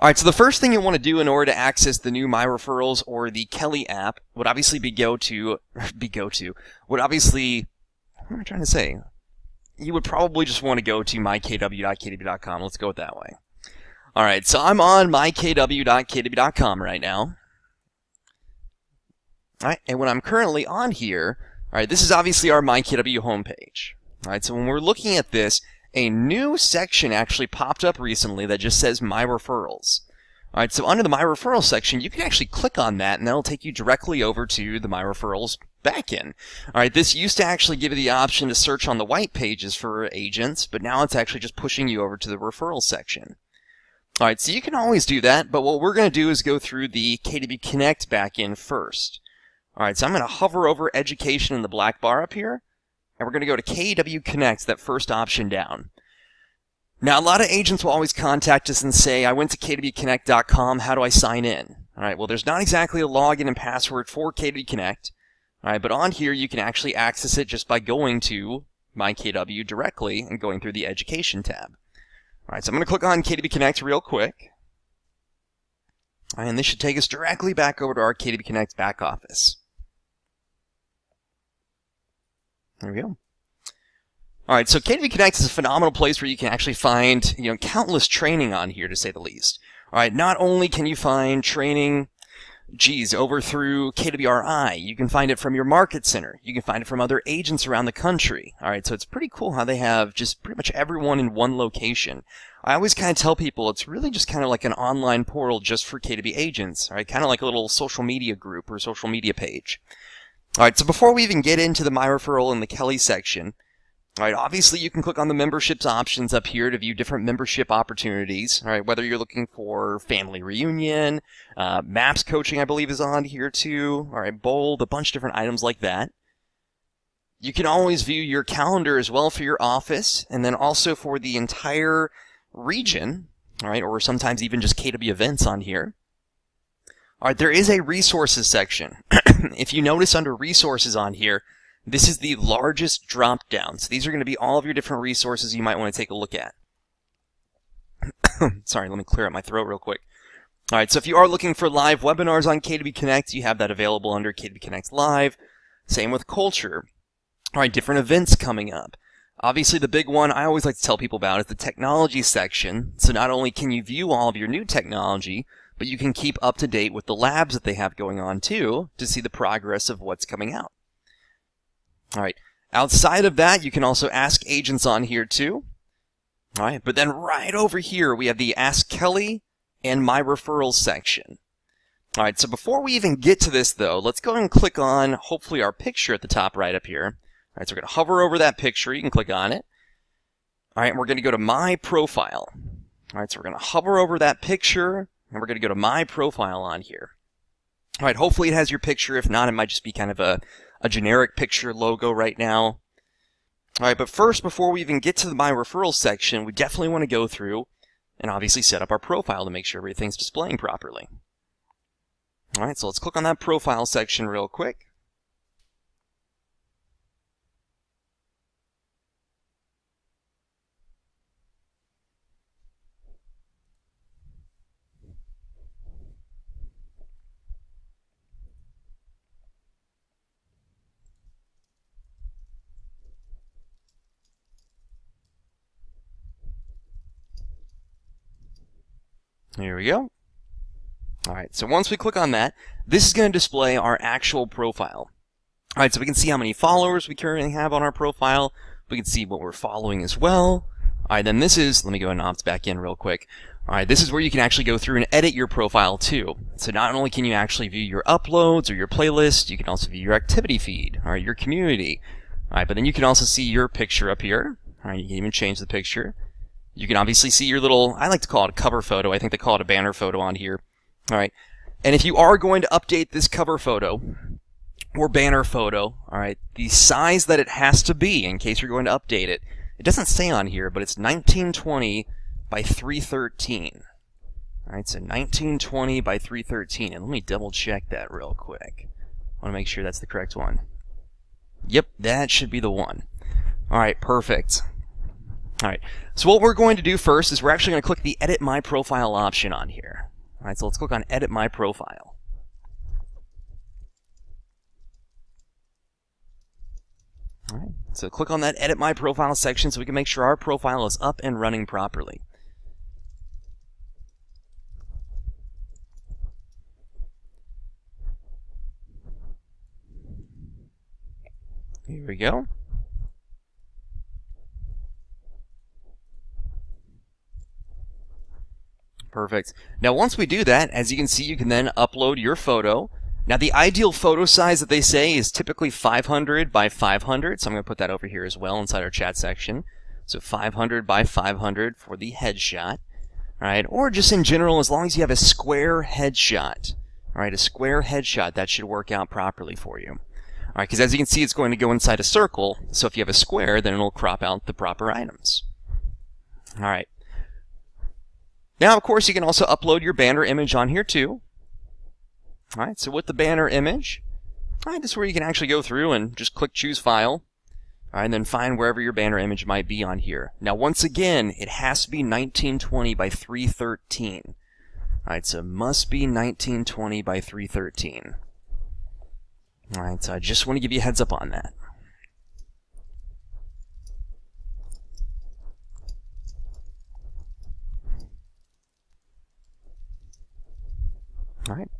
Alright, so the first thing you want to do in order to access the new My Referrals or the Kelle app would obviously what am I trying to say? You would probably just want to go to mykw.kdb.com. Let's go it that way. Alright, so I'm on mykw.kdb.com right now. Alright, and when I'm currently on here, alright, this is obviously our MyKW homepage. Alright, so when we're looking at this, a new section actually popped up recently that just says My Referrals. Alright, so under the My Referrals section, you can actually click on that, and that'll take you directly over to the My Referrals backend. Alright, this used to actually give you the option to search on the white pages for agents, but now it's actually just pushing you over to the Referrals section. Alright, so you can always do that, but what we're going to do is go through the KW Connect backend first. Alright, so I'm going to hover over Education in the black bar up here, and we're going to go to KW Connect, that first option down. Now, a lot of agents will always contact us and say, I went to kwconnect.com, how do I sign in? Alright, well, there's not exactly a login and password for KW Connect. Alright, but on here, you can actually access it just by going to MyKW directly and going through the Education tab. Alright, so I'm going to click on KW Connect real quick. And this should take us directly back over to our KW Connect back office. There we go. Alright, so KW Connect is a phenomenal place where you can actually find, countless training on here, to say the least. Alright, not only can you find training, over through KWRI, you can find it from your market center, you can find it from other agents around the country. Alright, so it's pretty cool how they have just pretty much everyone in one location. I always kind of tell people it's really just kind of like an online portal just for KW agents, alright, kind of like a little social media group or social media page. Alright, so before we even get into the My Referral and the Kelle section, alright, obviously you can click on the memberships options up here to view different membership opportunities. Alright, whether you're looking for family reunion, maps coaching I believe is on here too. Alright, bold, a bunch of different items like that. You can always view your calendar as well for your office, and then also for the entire region. Alright, or sometimes even just KW events on here. Alright, there is a resources section. If you notice under resources on here, this is the largest drop down. So these are going to be all of your different resources you might want to take a look at. Sorry, let me clear up my throat real quick. Alright, so if you are looking for live webinars on KW Connect, you have that available under KW Connect Live. Same with culture. Alright, different events coming up. Obviously, the big one I always like to tell people about is the technology section. So not only can you view all of your new technology, but you can keep up to date with the labs that they have going on too, to see the progress of what's coming out. Alright, outside of that, you can also ask agents on here too. Alright, but then right over here, we have the Ask Kelle and My Referrals section. Alright, so before we even get to this though, let's go ahead and click on, hopefully, our picture at the top right up here. Alright, so we're going to hover over that picture, you can click on it. Alright, and we're going to go to My Profile. Alright, so we're going to hover over that picture, and we're going to go to My Profile on here. Alright, hopefully it has your picture, if not, it might just be kind of a generic picture logo right now. Alright, but first, before we even get to the My Referrals section, we definitely want to go through and obviously set up our profile to make sure everything's displaying properly. Alright, so let's click on that profile section real quick. Here we go. Alright, so once we click on that, this is going to display our actual profile. Alright, so we can see how many followers we currently have on our profile. We can see what we're following as well. Alright, then this is, let me go ahead and opt back in real quick. Alright, this is where you can actually go through and edit your profile too. So not only can you actually view your uploads or your playlist, you can also view your activity feed, or your community. Alright, but then you can also see your picture up here. Alright, you can even change the picture. You can obviously see your little, I like to call it a cover photo. I think they call it a banner photo on here. Alright, and if you are going to update this cover photo or banner photo, alright, the size that it has to be in case you're going to update it, it doesn't say on here, but it's 1920 by 313. Alright, so 1920 by 313, and let me double check that real quick. I want to make sure that's the correct one. Yep, that should be the one. Alright, perfect. All right, so what we're going to do first is we're actually going to click the Edit My Profile option on here. All right, so let's click on Edit My Profile. All right, so click on that Edit My Profile section so we can make sure our profile is up and running properly. Here we go. Perfect. Now once we do that, as you can see, you can then upload your photo. Now the ideal photo size that they say is typically 500 by 500, so I'm going to put that over here as well inside our chat section. So 500 by 500 for the headshot. Alright, or just in general, as long as you have a square headshot. Alright, a square headshot, that should work out properly for you. Alright, because as you can see, it's going to go inside a circle, so if you have a square, then it'll crop out the proper items. Alright. Now, of course, you can also upload your banner image on here, too. Alright, so with the banner image, alright, this is where you can actually go through and just click Choose File. Alright, and then find wherever your banner image might be on here. Now, once again, it has to be 1920 by 313. Alright, so it must be 1920 by 313. Alright, so I just want to give you a heads up on that. Alright,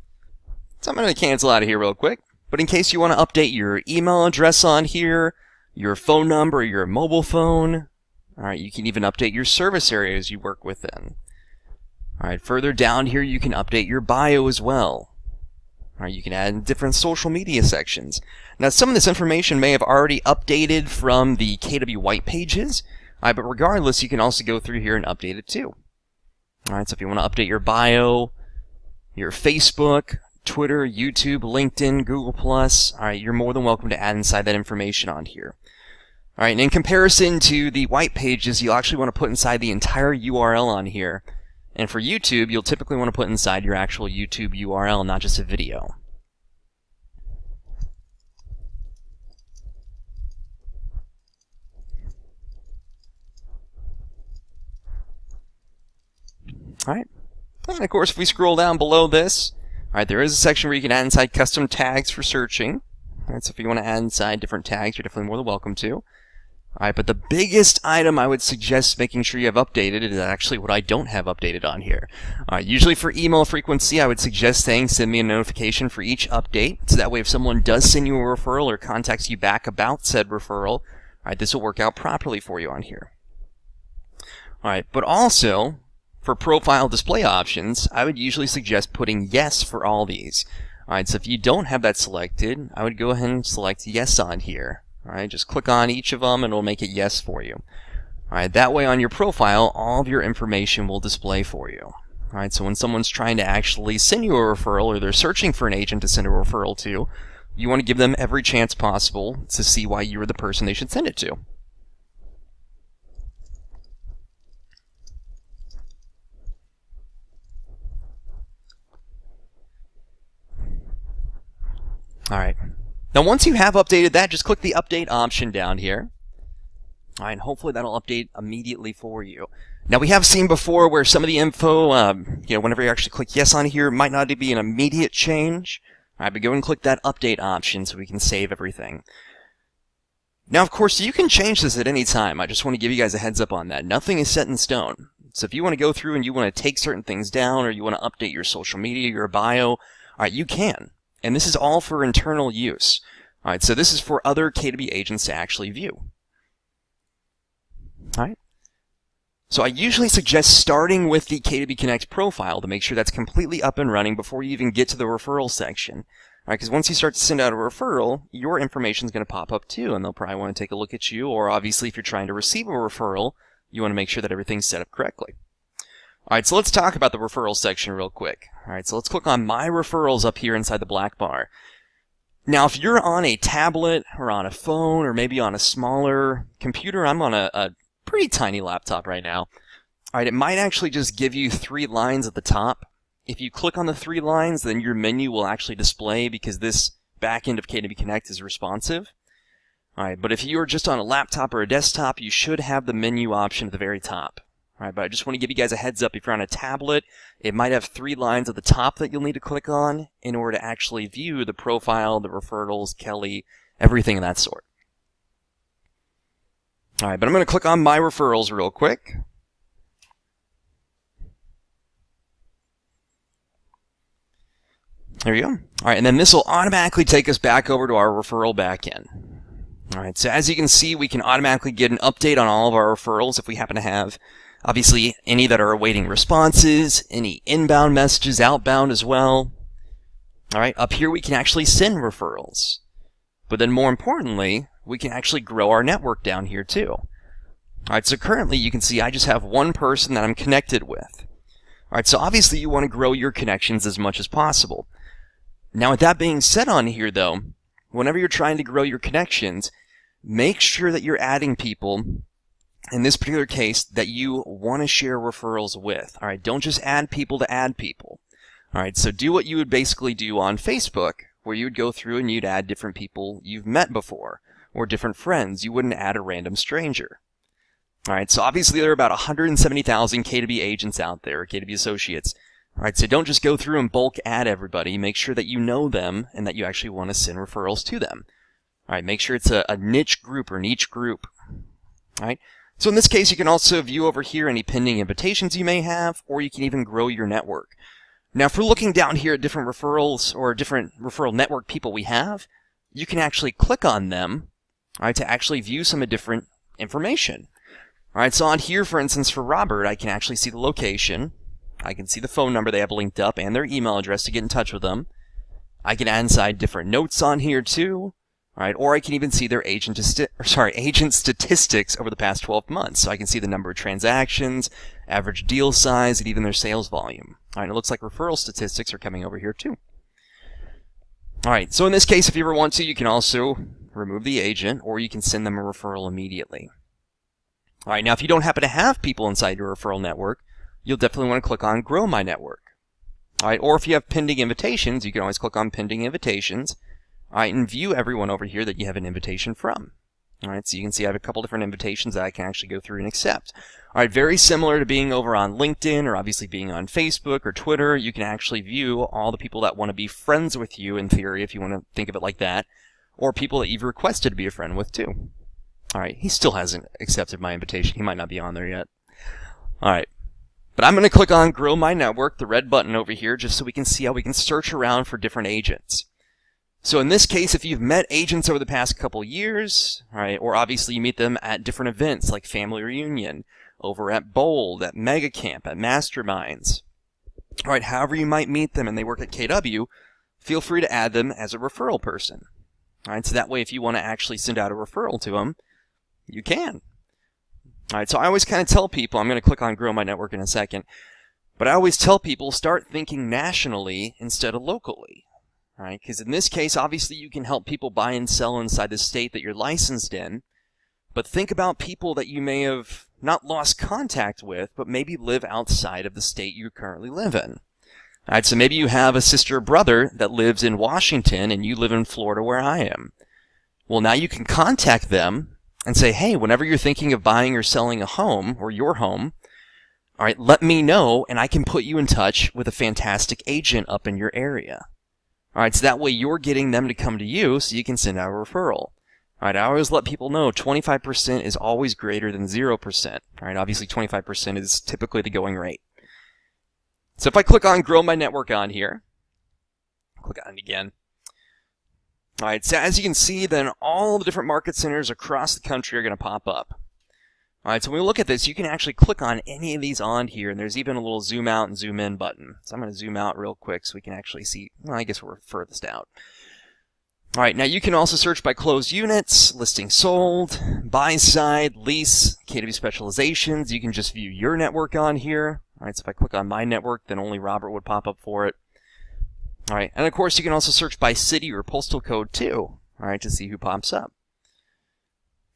so I'm going to cancel out of here real quick, but in case you want to update your email address on here, your phone number, your mobile phone, alright, you can even update your service areas you work within. Alright, further down here you can update your bio as well. Alright, you can add different social media sections. Now some of this information may have already updated from the KW white pages, but regardless you can also go through here and update it too. Alright, so if you want to update your bio, your Facebook, Twitter, YouTube, LinkedIn, Google+, alright, you're more than welcome to add inside that information on here. Alright, and in comparison to the white pages, you'll actually want to put inside the entire URL on here. And for YouTube, you'll typically want to put inside your actual YouTube URL, not just a video. Alright, and of course if we scroll down below this, alright, there is a section where you can add inside custom tags for searching. Alright, so if you want to add inside different tags, you're definitely more than welcome to. Alright, but the biggest item I would suggest making sure you have updated is actually what I don't have updated on here. Alright, usually for email frequency, I would suggest saying send me a notification for each update, so that way if someone does send you a referral or contacts you back about said referral, alright, this will work out properly for you on here. Alright, but also, for profile display options, I would usually suggest putting yes for all these. Alright, so if you don't have that selected, I would go ahead and select yes on here. Alright, just click on each of them and it'll make it yes for you. Alright, that way on your profile, all of your information will display for you. Alright, so when someone's trying to actually send you a referral or they're searching for an agent to send a referral to, you want to give them every chance possible to see why you were the person they should send it to. Alright. Now once you have updated that, just click the update option down here. Alright, and hopefully that'll update immediately for you. Now we have seen before where some of the info, whenever you actually click yes on here, might not be an immediate change. Alright, but go and click that update option so we can save everything. Now of course you can change this at any time. I just want to give you guys a heads up on that. Nothing is set in stone. So if you want to go through and you want to take certain things down or you want to update your social media, your bio, alright, you can. And this is all for internal use. Alright, so this is for other KW agents to actually view. Alright. So I usually suggest starting with the KW Connect profile to make sure that's completely up and running before you even get to the referral section. Alright, because once you start to send out a referral, your information is going to pop up too, and they'll probably want to take a look at you, or obviously if you're trying to receive a referral, you want to make sure that everything's set up correctly. Alright, so let's talk about the referral section real quick. Alright, so let's click on My Referrals up here inside the black bar. Now, if you're on a tablet, or on a phone, or maybe on a smaller computer, I'm on a pretty tiny laptop right now. Alright, it might actually just give you 3 lines at the top. If you click on the 3 lines, then your menu will actually display because this back end of KW Connect is responsive. All right, but if you're just on a laptop or a desktop, you should have the menu option at the very top. All right, but I just want to give you guys a heads up. If you're on a tablet, it might have 3 lines at the top that you'll need to click on in order to actually view the profile, the referrals, Kelle, everything of that sort. All right, but I'm going to click on My Referrals real quick. There you go. All right, and then this will automatically take us back over to our referral backend. All right, so as you can see, we can automatically get an update on all of our referrals if we happen to have, obviously, any that are awaiting responses, any inbound messages, outbound as well. All right, up here we can actually send referrals. But then more importantly, we can actually grow our network down here too. All right, so currently you can see I just have one person that I'm connected with. All right, so obviously you want to grow your connections as much as possible. Now, with that being said on here, though, whenever you're trying to grow your connections, make sure that you're adding people, in this particular case, that you want to share referrals with. All right, don't just add people to add people. All right, so do what you would basically do on Facebook, where you would go through and you'd add different people you've met before, or different friends. You wouldn't add a random stranger. All right, so obviously there are about 170,000 K2B agents out there, K2B associates. All right, so don't just go through and bulk add everybody. Make sure that you know them and that you actually want to send referrals to them. All right, make sure it's a niche group or niche group. All right, so in this case, you can also view over here any pending invitations you may have, or you can even grow your network. Now, if we're looking down here at different referrals or different referral network people we have, you can actually click on them, all right, to actually view some of different information. All right, so on here, for instance, for Robert, I can actually see the location. I can see the phone number they have linked up and their email address to get in touch with them. I can add inside different notes on here too. All right, or I can even see their agent statistics over the past 12 months. So I can see the number of transactions, average deal size, and even their sales volume. All right, it looks like referral statistics are coming over here too. All right, so in this case, if you ever want to, you can also remove the agent, or you can send them a referral immediately. All right, now if you don't happen to have people inside your referral network, you'll definitely want to click on Grow My Network. All right, or if you have pending invitations, you can always click on Pending Invitations. All right, and view everyone over here that you have an invitation from. All right, so you can see I have a couple different invitations that I can actually go through and accept. All right, very similar to being over on LinkedIn or obviously being on Facebook or Twitter. You can actually view all the people that want to be friends with you in theory, if you want to think of it like that, or people that you've requested to be a friend with too. All right, he still hasn't accepted my invitation. He might not be on there yet. All right. But I'm going to click on Grow My Network, the red button over here, just so we can see how we can search around for different agents. So in this case, if you've met agents over the past couple years, all right, or obviously you meet them at different events like Family Reunion, over at Bold, at Mega Camp, at Masterminds, all right, however you might meet them and they work at KW, feel free to add them as a referral person. All right, so that way if you want to actually send out a referral to them, you can. All right, so I always kind of tell people, I'm going to click on Grow My Network in a second, but I always tell people start thinking nationally instead of locally. All right, because in this case, obviously you can help people buy and sell inside the state that you're licensed in, but think about people that you may have not lost contact with, but maybe live outside of the state you currently live in. All right, so maybe you have a sister or brother that lives in Washington and you live in Florida where I am. Well, now you can contact them and say, hey, whenever you're thinking of buying or selling a home, or your home, all right, let me know, and I can put you in touch with a fantastic agent up in your area. All right, so that way you're getting them to come to you so you can send out a referral. All right, I always let people know 25% is always greater than 0%. All right, obviously 25% is typically the going rate. So if I click on Grow My Network on here, click on it again. All right, so as you can see, then all the different market centers across the country are going to pop up. All right, so when we look at this, you can actually click on any of these on here, and there's even a little zoom out and zoom in button. So I'm going to zoom out real quick so we can actually see, well, I guess we're furthest out. All right, now you can also search by closed units, listing sold, buy side, lease, K2B specializations. You can just view your network on here. All right, so if I click on my network, then only Robert would pop up for it. All right, and of course you can also search by city or postal code too, all right, to see who pops up.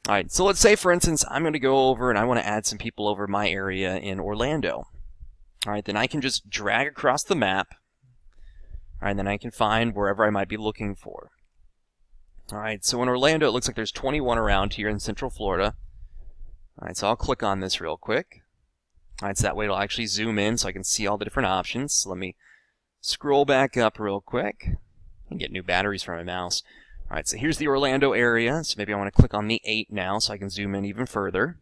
All right, so let's say, for instance, I'm going to go over and I want to add some people over my area in Orlando. All right, then I can just drag across the map, all right, and then I can find wherever I might be looking for. All right, so in Orlando, it looks like there's 21 around here in Central Florida. All right, so I'll click on this real quick. All right, so that way it'll actually zoom in so I can see all the different options. So let me scroll back up real quick and get new batteries for my mouse. All right, so here's the Orlando area. So maybe I want to click on the 8 now so I can zoom in even further.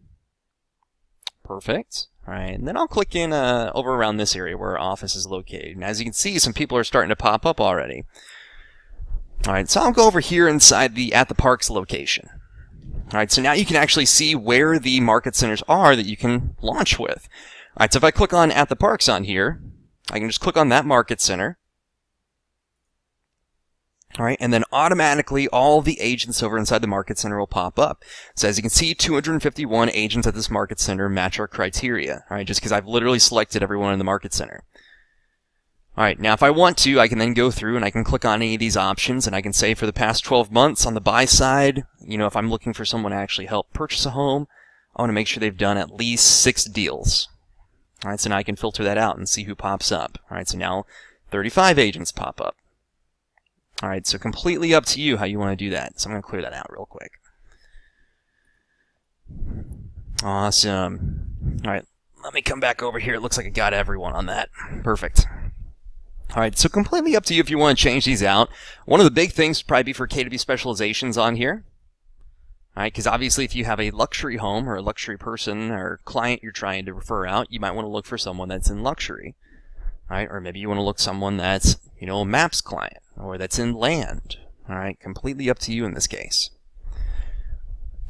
Perfect. All right, and then I'll click in over around this area where our office is located. And as you can see, some people are starting to pop up already. All right, so I'll go over here inside the At the Parks location. All right, so now you can actually see where the market centers are that you can launch with. All right, so if I click on At the Parks on here, I can just click on that market center. All right, and then automatically all the agents over inside the market center will pop up. So as you can see, 251 agents at this market center match our criteria. All right, just because I've literally selected everyone in the market center. All right, now if I want to, I can then go through and I can click on any of these options and I can say for the past 12 months on the buy side, you know, if I'm looking for someone to actually help purchase a home, I want to make sure they've done at least 6 deals. All right, so now I can filter that out and see who pops up. All right, so now 35 agents pop up. All right, so completely up to you how you want to do that. So I'm going to clear that out real quick. Awesome. All right, let me come back over here. It looks like I got everyone on that. Perfect. All right, so completely up to you if you want to change these out. One of the big things would probably be for KW specializations on here. All right, because obviously if you have a luxury home or a luxury person or client you're trying to refer out, you might want to look for someone that's in luxury. All right, or maybe you want to look someone that's, you know, a MAPS client or that's in land. All right, completely up to you in this case.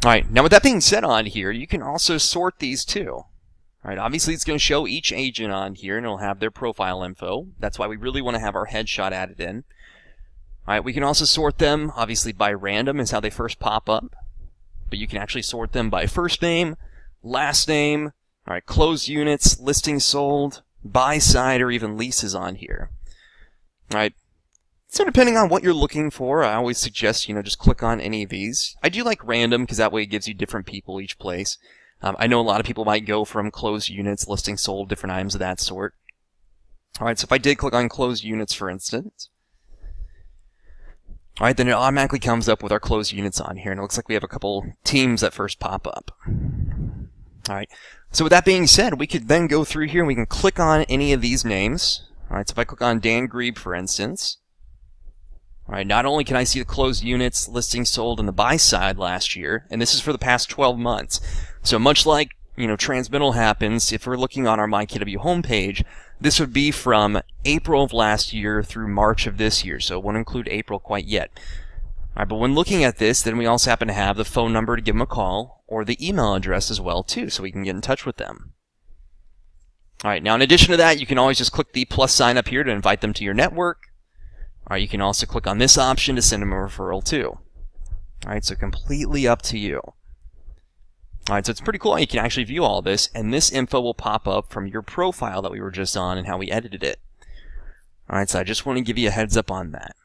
All right, now with that being said on here, you can also sort these too. All right, obviously it's going to show each agent on here and it'll have their profile info. That's why we really want to have our headshot added in. All right, we can also sort them, obviously by random is how they first pop up. But you can actually sort them by first name, last name, all right, closed units, listings sold, buy side, or even leases on here. All right. So depending on what you're looking for, I always suggest, you know, just click on any of these. I do like random because that way it gives you different people each place. I know a lot of people might go from closed units, listings sold, different items of that sort. All right, so if I did click on closed units, for instance, all right, then it automatically comes up with our closed units on here, and it looks like we have a couple teams that first pop up. All right, so with that being said, we could then go through here and we can click on any of these names. All right, so if I click on Dan Grebe, for instance, all right, not only can I see the closed units, listings sold, and the buy side last year, and this is for the past 12 months. So much like, you know, transmittal happens, if we're looking on our MyKW homepage, this would be from April of last year through March of this year, so it won't include April quite yet. All right, but when looking at this, then we also happen to have the phone number to give them a call, or the email address as well, too, so we can get in touch with them. All right, now in addition to that, you can always just click the plus sign up here to invite them to your network. All right, you can also click on this option to send them a referral, too. All right, so completely up to you. All right, so it's pretty cool how you can actually view all this, and this info will pop up from your profile that we were just on and how we edited it. All right, so I just want to give you a heads up on that.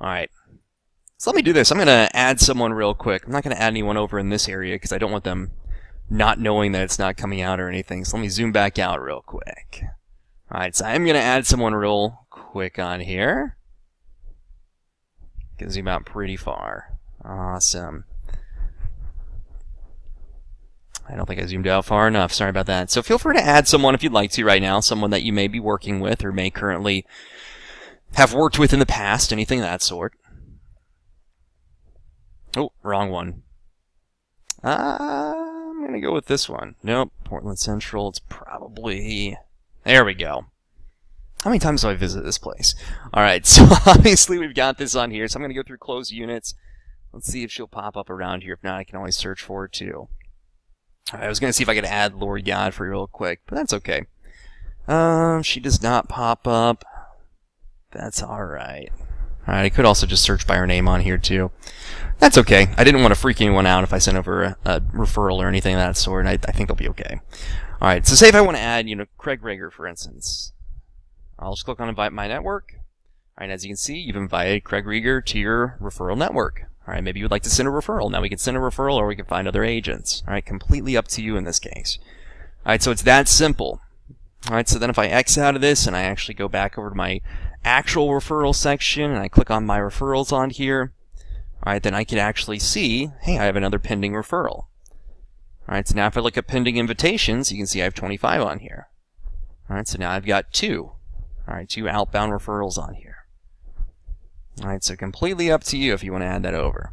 All right, so let me do this. I'm going to add someone real quick. I'm not going to add anyone over in this area because I don't want them not knowing that it's not coming out or anything. So let me zoom back out real quick. All right, so I'm going to add someone real quick on here. Can zoom out pretty far. Awesome. I don't think I zoomed out far enough. Sorry about that. So feel free to add someone if you'd like to right now, someone that you may be working with or may currently have worked with in the past, anything of that sort. Oh, wrong one. I'm going to go with this one. Nope, Portland Central. It's probably... There we go. How many times do I visit this place? All right, so obviously we've got this on here, so I'm going to go through closed units. Let's see if she'll pop up around here. If not, I can always search for her too. All right, I was going to see if I could add Lori Godfrey real quick, but that's okay. She does not pop up. That's all right. All right, I could also just search by her name on here too. That's okay. I didn't want to freak anyone out if I sent over a referral or anything of that sort. I think they'll be okay. All right, so say if I want to add, Craig Rager, for instance. I'll just click on Invite My Network. All right, as you can see, you've invited Craig Rager to your referral network. All right, maybe you would like to send a referral. Now we can send a referral or we can find other agents. All right, completely up to you in this case. All right, so it's that simple. Alright, so then if I X out of this and I actually go back over to my actual referral section and I click on My Referrals on here, alright, then I can actually see, hey, I have another pending referral. Alright, so now if I look at pending invitations, you can see I have 25 on here. Alright, so now I've got two outbound referrals on here. Alright, so completely up to you if you want to add that over.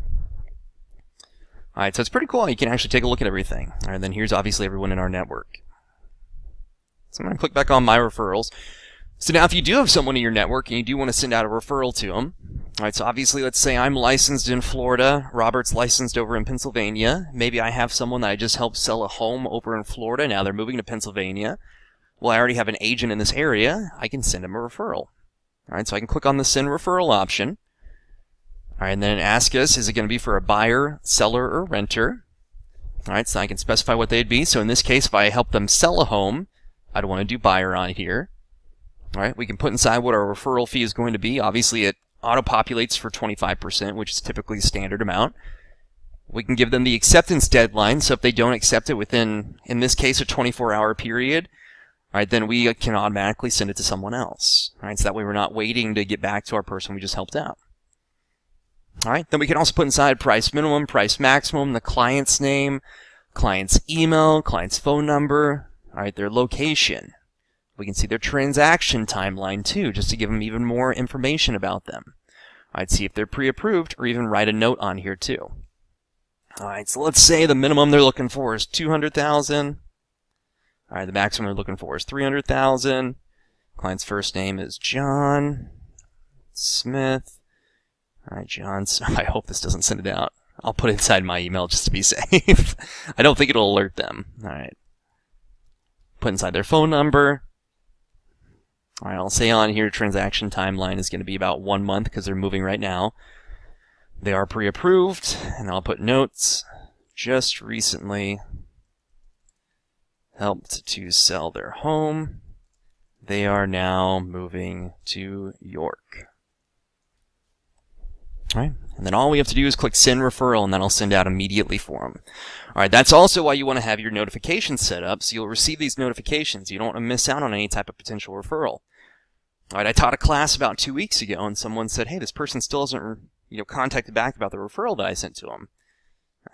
Alright, so it's pretty cool. You can actually take a look at everything. Alright, then here's obviously everyone in our network. So I'm going to click back on My Referrals. So now if you do have someone in your network and you do want to send out a referral to them, alright, so obviously let's say I'm licensed in Florida, Robert's licensed over in Pennsylvania. Maybe I have someone that I just helped sell a home over in Florida, now they're moving to Pennsylvania. Well, I already have an agent in this area, I can send them a referral. Alright, so I can click on the Send Referral option. Alright, and then ask us, is it going to be for a buyer, seller, or renter? Alright, so I can specify what they'd be. So in this case, if I help them sell a home, I'd want to do buyer on here. Alright, we can put inside what our referral fee is going to be. Obviously, it auto-populates for 25%, which is typically the standard amount. We can give them the acceptance deadline, so if they don't accept it within, in this case, a 24-hour period, alright, then we can automatically send it to someone else. Alright, so that way we're not waiting to get back to our person we just helped out. Alright, then we can also put inside price minimum, price maximum, the client's name, client's email, client's phone number, alright, their location. We can see their transaction timeline too, just to give them even more information about them. Alright, see if they're pre-approved, or even write a note on here too. Alright, so let's say the minimum they're looking for is $200,000. Alright, the maximum they're looking for is $300,000. Client's first name is John Smith. Alright, John, so I hope this doesn't send it out. I'll put it inside my email just to be safe. I don't think it'll alert them. Alright. Put inside their phone number. Alright, I'll say on here transaction timeline is going to be about 1 month because they're moving right now. They are pre-approved, and I'll put notes. Just recently helped to sell their home. They are now moving to York. Alright, and then all we have to do is click Send Referral, and that'll send out immediately for them. Alright, that's also why you want to have your notifications set up, so you'll receive these notifications. You don't want to miss out on any type of potential referral. Alright, I taught a class about 2 weeks ago, and someone said, hey, this person still hasn't contacted back about the referral that I sent to them.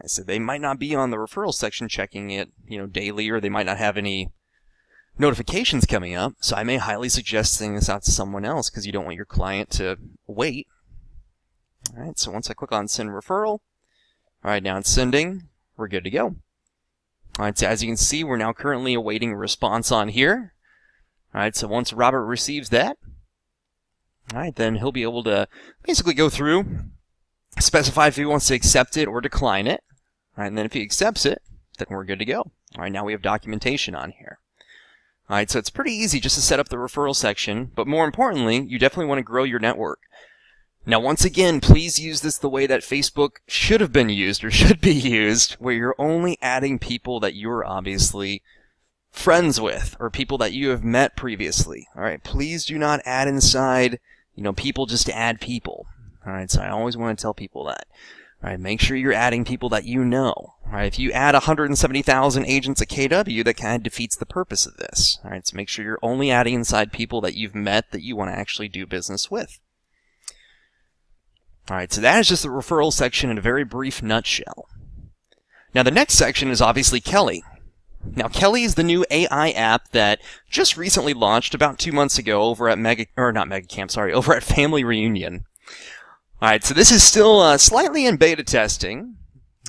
I said they might not be on the referral section checking it, daily, or they might not have any notifications coming up, so I may highly suggest sending this out to someone else because you don't want your client to wait. Alright, so once I click on Send Referral, alright, now it's sending, we're good to go. Alright, so as you can see, we're now currently awaiting a response on here. Alright, so once Robert receives that, alright, then he'll be able to basically go through, specify if he wants to accept it or decline it. Alright, and then if he accepts it, then we're good to go. Alright, now we have documentation on here. Alright, so it's pretty easy just to set up the referral section, but more importantly, you definitely want to grow your network. Now, once again, please use this the way that Facebook should have been used, or should be used, where you're only adding people that you're obviously friends with, or people that you have met previously. Alright, please do not add inside, people just to add people. Alright, so I always want to tell people that. Alright, make sure you're adding people that you know. Alright, if you add 170,000 agents at KW, that kind of defeats the purpose of this. Alright, so make sure you're only adding inside people that you've met that you want to actually do business with. Alright, so that is just the referral section in a very brief nutshell. Now the next section is obviously Kelle. Now Kelle is the new AI app that just recently launched about 2 months ago over at over at Family Reunion. Alright, so this is still slightly in beta testing.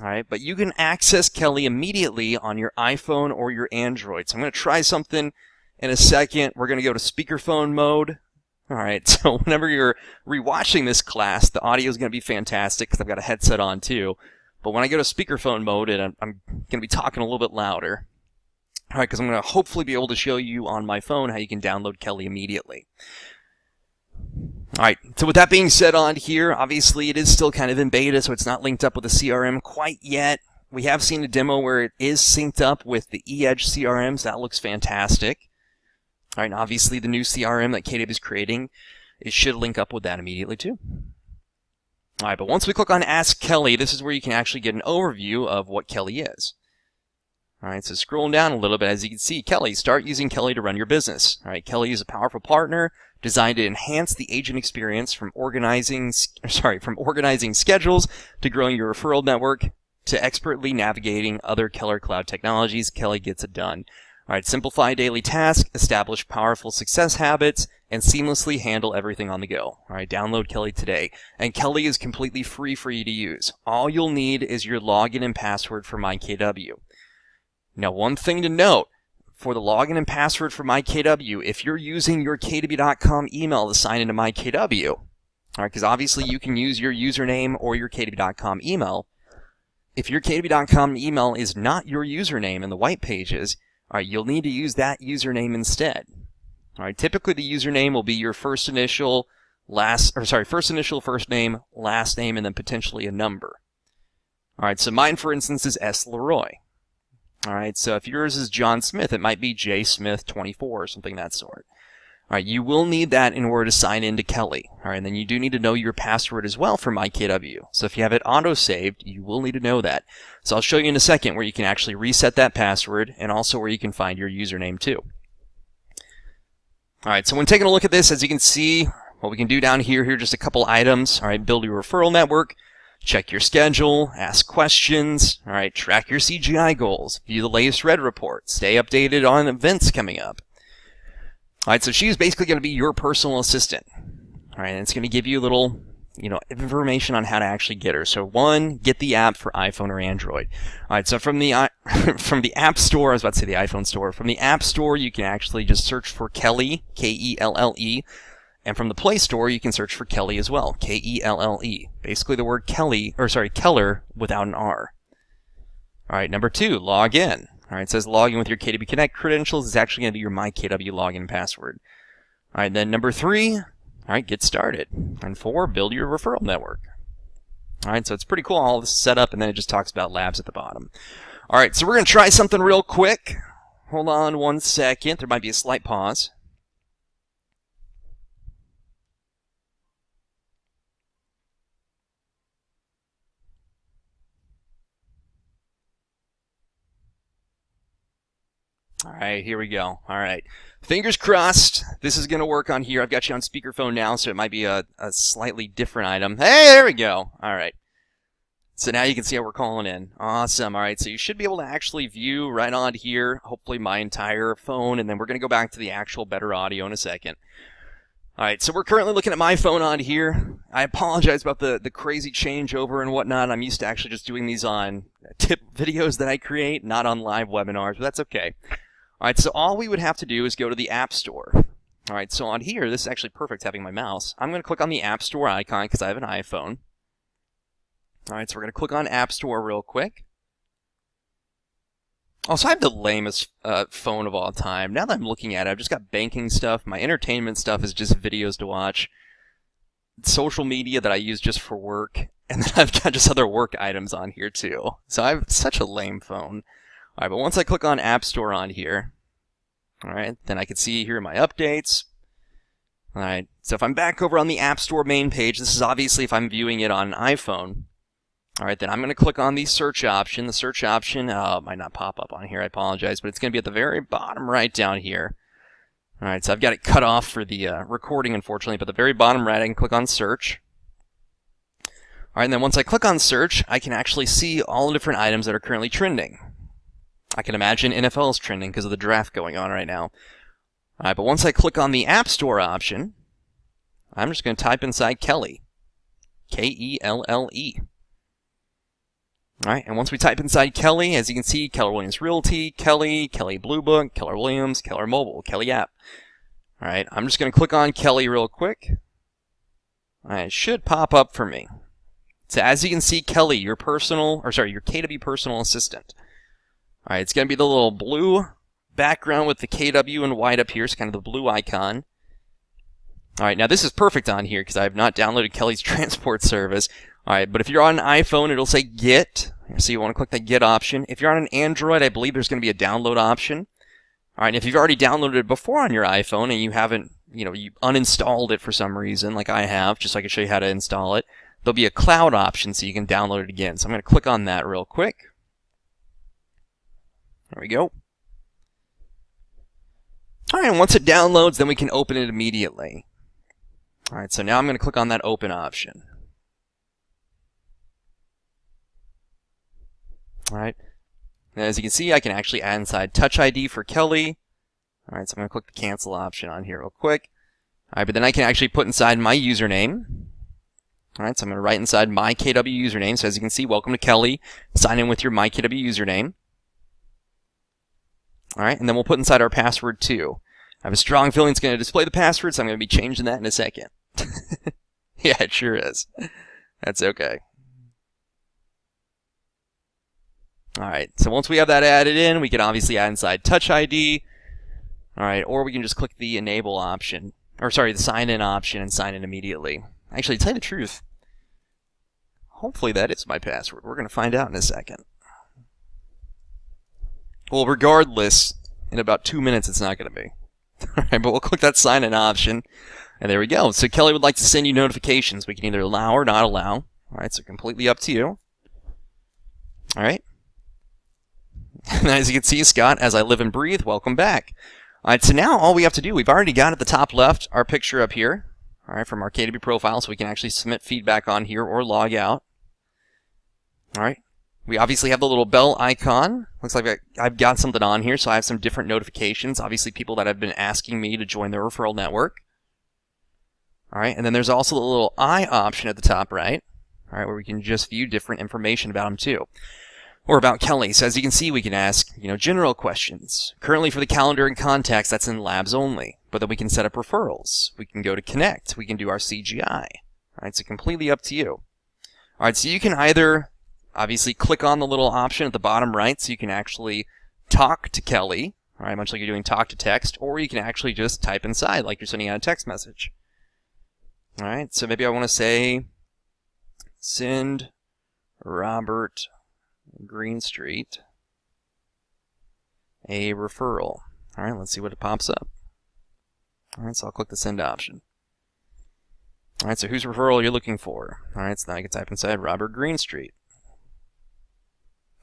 Alright, but you can access Kelle immediately on your iPhone or your Android. So I'm going to try something in a second. We're going to go to speakerphone mode. Alright, so whenever you're rewatching this class, the audio is going to be fantastic because I've got a headset on too. But when I go to speakerphone mode, and I'm going to be talking a little bit louder. Alright, because I'm going to hopefully be able to show you on my phone how you can download Kelle immediately. Alright, so with that being said on here, obviously it is still kind of in beta, so it's not linked up with the CRM quite yet. We have seen a demo where it is synced up with the eEdge CRM, so that looks fantastic. Alright, and obviously the new CRM that KW is creating, it should link up with that immediately too. Alright, but once we click on Ask Kelle, this is where you can actually get an overview of what Kelle is. All right, so scrolling down a little bit, as you can see, Kelle, start using Kelle to run your business. All right, Kelle is a powerful partner designed to enhance the agent experience from organizing schedules to growing your referral network to expertly navigating other killer cloud technologies. Kelle gets it done. All right, simplify daily tasks, establish powerful success habits, and seamlessly handle everything on the go. All right, download Kelle today. And Kelle is completely free for you to use. All you'll need is your login and password for MyKW. Now, one thing to note, for the login and password for MyKW, if you're using your KW.com email to sign into MyKW, all right, because obviously you can use your username or your KW.com email. If your KW.com email is not your username in the white pages, all right, you'll need to use that username instead. All right, typically the username will be your first initial, first name, last name, and then potentially a number. All right, so mine, for instance, is S. Leroy. All right, so if yours is John Smith, it might be J. Smith 24 or something of that sort. All right, you will need that in order to sign into Kelle. All right, and then you do need to know your password as well for MyKW. So if you have it auto-saved, you will need to know that. So I'll show you in a second where you can actually reset that password and also where you can find your username too. All right, so when taking a look at this, as you can see, what we can do down here are just a couple items. All right, build your referral network, check your schedule, ask questions, all right, track your CGI goals, view the latest Red report, stay updated on events coming up. All right, so she's basically going to be your personal assistant. All right, and it's going to give you a little, information on how to actually get her. So one, get the app for iPhone or Android. All right, so from the App Store, I was about to say the iPhone Store. From the App Store, you can actually just search for Kelle, K-E-L-L-E. And from the Play Store, you can search for Kelle as well, K-E-L-L-E. Basically the word Keller without an R. All right, number 2, log in. All right, it says log in with your KW Connect credentials. It's actually going to be your MyKW login password. All right, then number 3, all right, get started. And 4, build your referral network. All right, so it's pretty cool, all this is set up, and then it just talks about labs at the bottom. All right, so we're going to try something real quick. Hold on one second. There might be a slight pause. All right, here we go. All right. Fingers crossed. This is going to work on here. I've got you on speakerphone now, so it might be a slightly different item. Hey, there we go. All right. So now you can see how we're calling in. Awesome. All right, so you should be able to actually view right on here, hopefully my entire phone, and then we're going to go back to the actual better audio in a second. All right, so we're currently looking at my phone on here. I apologize about the crazy changeover and whatnot. I'm used to actually just doing these on tip videos that I create, not on live webinars, but that's okay. All right, so all we would have to do is go to the App Store. All right, so on here, this is actually perfect having my mouse. I'm going to click on the App Store icon because I have an iPhone. All right, so we're going to click on App Store real quick. Also, I have the lamest phone of all time. Now that I'm looking at it, I've just got banking stuff. My entertainment stuff is just videos to watch. Social media that I use just for work. And then I've got just other work items on here too. So I have such a lame phone. All right, but once I click on App Store on here, all right, then I can see here my updates. All right, so if I'm back over on the App Store main page, this is obviously if I'm viewing it on an iPhone. All right, then I'm going to click on the search option. The search option might not pop up on here, I apologize, but it's going to be at the very bottom right down here. All right, so I've got it cut off for the recording, unfortunately, but the very bottom right, I can click on search. All right, and then once I click on search, I can actually see all the different items that are currently trending. I can imagine NFL is trending because of the draft going on right now. All right, but once I click on the App Store option, I'm just going to type inside Kelle, K-E-L-L-E. All right, and once we type inside Kelle, as you can see, Keller Williams Realty, Kelle, Kelle Blue Book, Keller Williams, Keller Mobile, Kelle App. All right, I'm just going to click on Kelle real quick. All right, it should pop up for me. So as you can see, Kelle, your KW personal assistant. All right, it's going to be the little blue background with the KW and white up here. It's kind of the blue icon. All right, now this is perfect on here because I have not downloaded Kelle's transport service. All right, but if you're on an iPhone, it'll say Get. So you want to click the Get option. If you're on an Android, I believe there's going to be a download option. All right, and if you've already downloaded it before on your iPhone and you haven't, you uninstalled it for some reason, like I have, just so I can show you how to install it, there'll be a cloud option so you can download it again. So I'm going to click on that real quick. There we go. All right, and once it downloads, then we can open it immediately. All right, so now I'm going to click on that open option. All right, and as you can see, I can actually add inside Touch ID for Kelle. All right, so I'm going to click the cancel option on here real quick. All right, but then I can actually put inside my username. All right, so I'm going to write inside my KW username. So as you can see, welcome to Kelle. Sign in with your my KW username. All right, and then we'll put inside our password too. I have a strong feeling it's going to display the password, so I'm going to be changing that in a second. Yeah, it sure is. That's okay. All right, so once we have that added in, we can obviously add inside Touch ID. All right, or we can just click the enable option, or sorry, the sign in option and sign in immediately. Actually, to tell you the truth, hopefully that is my password. We're going to find out in a second. Well, regardless, in about 2 minutes, it's not going to be. All right, but we'll click that sign in option, and there we go. So Kelle would like to send you notifications. We can either allow or not allow. All right, so completely up to you. All right. And as you can see, Scott, as I live and breathe, welcome back. All right, so now all we have to do, we've already got at the top left our picture up here, all right, from our KW profile, so we can actually submit feedback on here or log out. All right, we obviously have the little bell icon. Looks like I've got something on here, so I have some different notifications. Obviously, people that have been asking me to join their referral network. All right, and then there's also the little eye option at the top right, all right, where we can just view different information about them too. Or about Kelle. So as you can see, we can ask, general questions. Currently for the calendar and contacts, that's in labs only. But then we can set up referrals. We can go to connect. We can do our CGI. All right, so completely up to you. All right, so you can either obviously click on the little option at the bottom right, so you can actually talk to Kelle. All right, much like you're doing talk to text, or you can actually just type inside, like you're sending out a text message. All right, so maybe I want to say, send Robert Greenstreet a referral. All right, let's see what it pops up. All right, so I'll click the send option. All right, so whose referral you're looking for? All right, so now I can type inside Robert Greenstreet.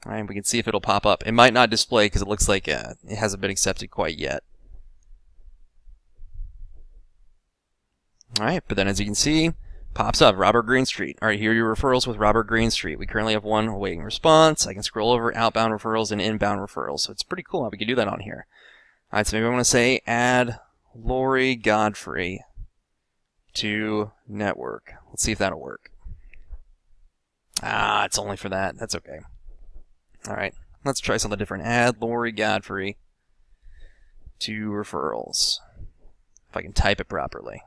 All right, we can see if it'll pop up. It might not display because it looks like it hasn't been accepted quite yet. All right, but then as you can see, pops up, Robert Greenstreet. All right, here are your referrals with Robert Greenstreet. We currently have one awaiting response. I can scroll over outbound referrals and inbound referrals. So it's pretty cool how we can do that on here. All right, so maybe I want to say add Lori Godfrey to network. Let's see if that'll work. It's only for that. That's okay. All right, let's try something different. Add Lori Godfrey to referrals. If I can type it properly.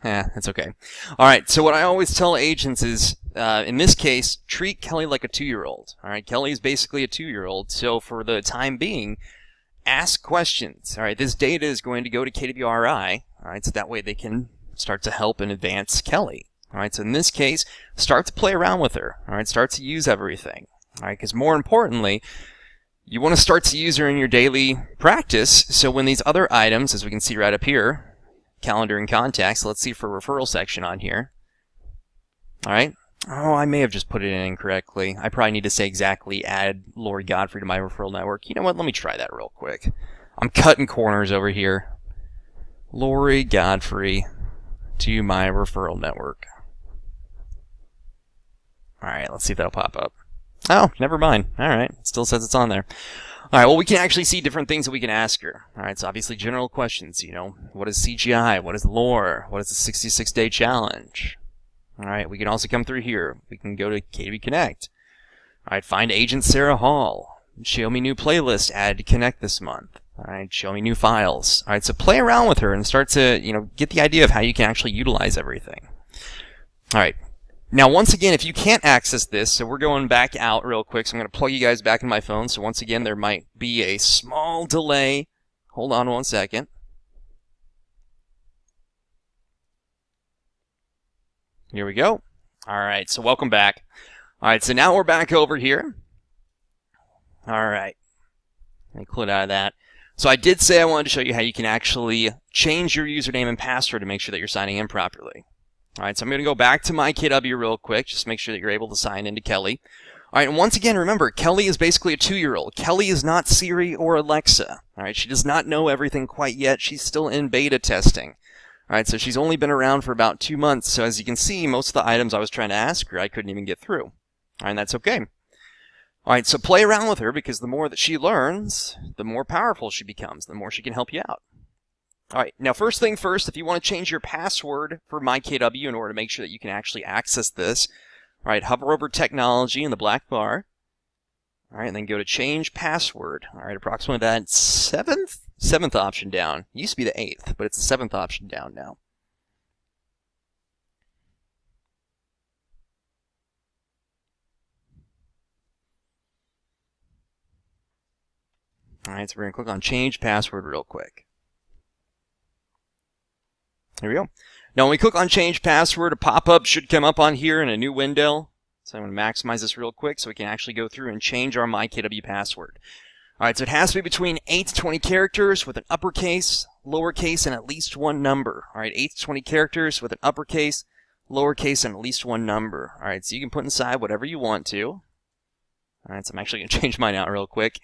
That's okay. All right, so what I always tell agents is, in this case, treat Kelle like a 2-year-old. All right, Kelle is basically a 2-year-old, so for the time being, ask questions. All right, this data is going to go to KWRI, all right, so that way they can start to help and advance Kelle. All right, so in this case, start to play around with her. All right, start to use everything. All right, because more importantly, you want to start to use her in your daily practice, so when these other items, as we can see right up here, calendar and contacts. Let's see for referral section on here. All right. Oh, I may have just put it in incorrectly. I probably need to say exactly add Lori Godfrey to my referral network. You know what? Let me try that real quick. I'm cutting corners over here. Lori Godfrey to my referral network. All right. Let's see if that'll pop up. Oh, never mind. All right. It still says it's on there. All right, well, we can actually see different things that we can ask her. All right, so obviously general questions, what is CGI? What is lore? What is the 66-day challenge? All right, we can also come through here. We can go to KW Connect. All right, find agent Sarah Hall. Show me new playlist added to Connect this month. All right, show me new files. All right, so play around with her and start to, get the idea of how you can actually utilize everything. All right. Now, once again, if you can't access this, so we're going back out real quick, so I'm going to plug you guys back in my phone. So once again, there might be a small delay. Hold on 1 second. Here we go. All right, so welcome back. All right, so now we're back over here. All right. Let me click out of that. So I did say I wanted to show you how you can actually change your username and password to make sure that you're signing in properly. All right, so I'm going to go back to my KW real quick, just make sure that you're able to sign into Kelle. All right, and once again, remember, Kelle is basically a 2-year-old. Kelle is not Siri or Alexa. All right, she does not know everything quite yet. She's still in beta testing. All right, so she's only been around for about 2 months. So as you can see, most of the items I was trying to ask her, I couldn't even get through. All right, and that's okay. All right, so play around with her, because the more that she learns, the more powerful she becomes, the more she can help you out. All right, now first thing first, if you want to change your password for MyKW in order to make sure that you can actually access this, all right, hover over Technology in the black bar. All right, and then go to Change Password. All right, approximately that seventh option down. It used to be the 8th, but it's the 7th option down now. All right, so we're going to click on Change Password real quick. There we go. Now, when we click on Change Password, a pop-up should come up on here in a new window. So I'm going to maximize this real quick so we can actually go through and change our MyKW password. All right, so it has to be between 8 to 20 characters with an uppercase, lowercase, and at least one number. All right, 8 to 20 characters with an uppercase, lowercase, and at least one number. All right, so you can put inside whatever you want to. All right, so I'm actually going to change mine out real quick.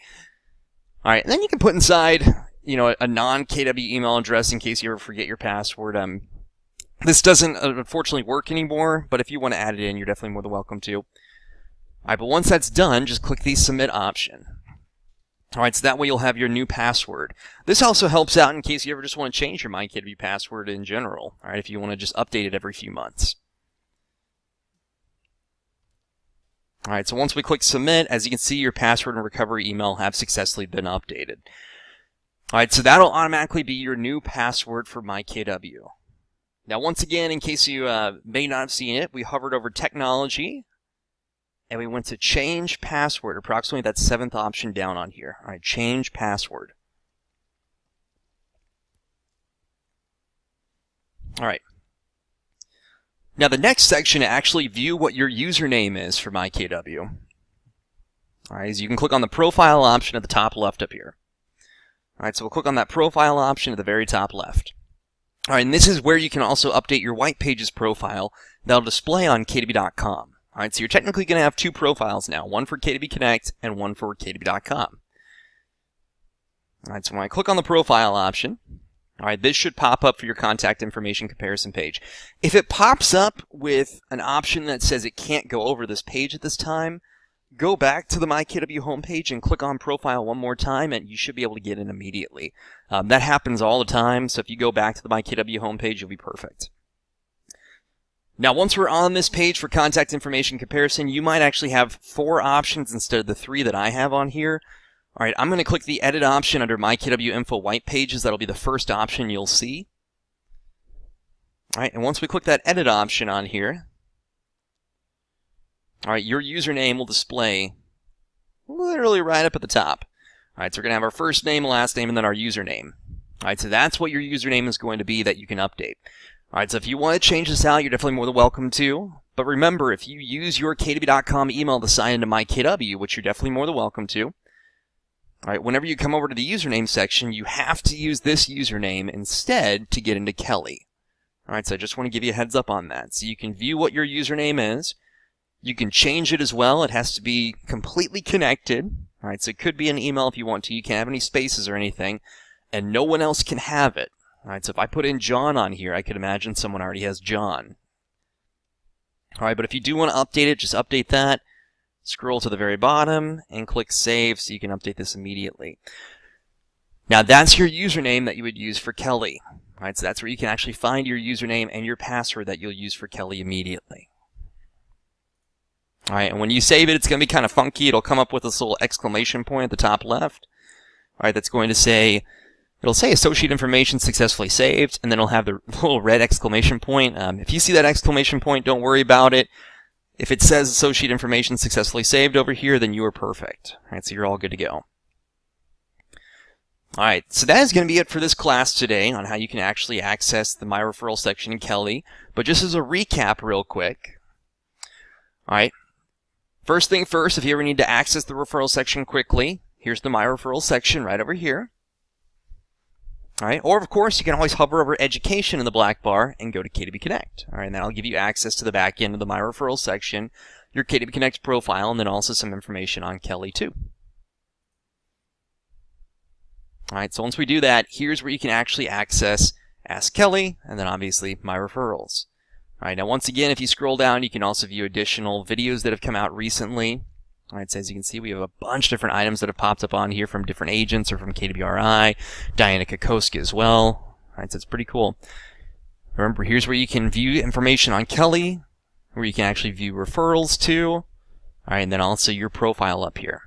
All right, and then you can put inside, you know, a non-KW email address in case you ever forget your password. This doesn't unfortunately work anymore, but if you want to add it in, you're definitely more than welcome to. All right, but once that's done, just click the Submit option. All right, so that way you'll have your new password. This also helps out in case you ever just want to change your MyKW password in general. All right, if you want to just update it every few months. All right, so once we click Submit, as you can see, your password and recovery email have successfully been updated. All right, so that'll automatically be your new password for MyKW. Now, once again, in case you may not have seen it, we hovered over Technology, and we went to Change Password, approximately that 7th option down on here. All right, Change Password. All right. Now, the next section to actually view what your username is for MyKW. All right, so you can click on the Profile option at the top left up here. All right, so we'll click on that Profile option at the very top left. All right, and this is where you can also update your White Pages profile that'll display on KW.com. All right, so you're technically going to have 2 profiles now, one for KW Connect and one for KW.com. All right, so when I click on the Profile option, all right, this should pop up for your contact information comparison page. If it pops up with an option that says it can't go over this page at this time, go back to the MyKW homepage and click on Profile one more time, and you should be able to get in immediately. That happens all the time, so if you go back to the MyKW homepage, you'll be perfect. Now, once we're on this page for contact information comparison, you might actually have 4 options instead of the 3 that I have on here. All right, I'm going to click the Edit option under MyKW Info White Pages. That'll be the first option you'll see. All right, and once we click that Edit option on here, all right, your username will display literally right up at the top. All right, so we're going to have our first name, last name, and then our username. All right, so that's what your username is going to be that you can update. All right, so if you want to change this out, you're definitely more than welcome to. But remember, if you use your KW.com email to sign into MyKW, which you're definitely more than welcome to, all right, whenever you come over to the username section, you have to use this username instead to get into Kelle. All right, so I just want to give you a heads up on that. So you can view what your username is. You can change it as well. It has to be completely connected. All right, so it could be an email if you want to. You can't have any spaces or anything, and no one else can have it. All right, so if I put in John on here, I could imagine someone already has John. All right, but if you do want to update it, just update that. Scroll to the very bottom and click Save so you can update this immediately. Now, that's your username that you would use for Kelle. All right, so that's where you can actually find your username and your password that you'll use for Kelle immediately. All right, and when you save it, it's going to be kind of funky. It'll come up with this little exclamation point at the top left. All right, that's going to say, it'll say associate information successfully saved, and then it'll have the little red exclamation point. If you see that exclamation point, don't worry about it. If it says associate information successfully saved over here, then you are perfect. All right, so you're all good to go. All right, so that is going to be it for this class today on how you can actually access the My Referral section in Kelle. But just as a recap real quick, all right, first thing first, if you ever need to access the referral section quickly, here's the My Referral section right over here. All right, or of course, you can always hover over Education in the black bar and go to KDB Connect. All right, and that'll give you access to the back end of the My Referrals section, your KDB Connect profile, and then also some information on Kelle too. All right, so once we do that, here's where you can actually access Ask Kelle, and then obviously My Referrals. All right, now once again, if you scroll down, you can also view additional videos that have come out recently. All right, so as you can see, we have a bunch of different items that have popped up on here from different agents or from KDBRI, Diana Kokoska as well. All right, so it's pretty cool. Remember, here's where you can view information on Kelle, where you can actually view referrals too. All right, and then also your profile up here.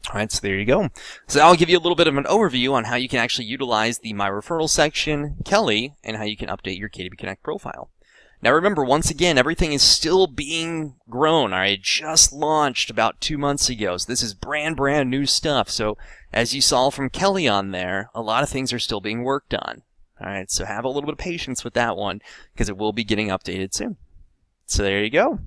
All right, so there you go. So I'll give you a little bit of an overview on how you can actually utilize the My Referrals section, Kelle, and how you can update your KDB Connect profile. Now remember, once again, everything is still being grown. All right, it just launched about 2 months ago, so this is brand new stuff. So as you saw from Kelle on there, a lot of things are still being worked on. All right, so have a little bit of patience with that one because it will be getting updated soon. So there you go.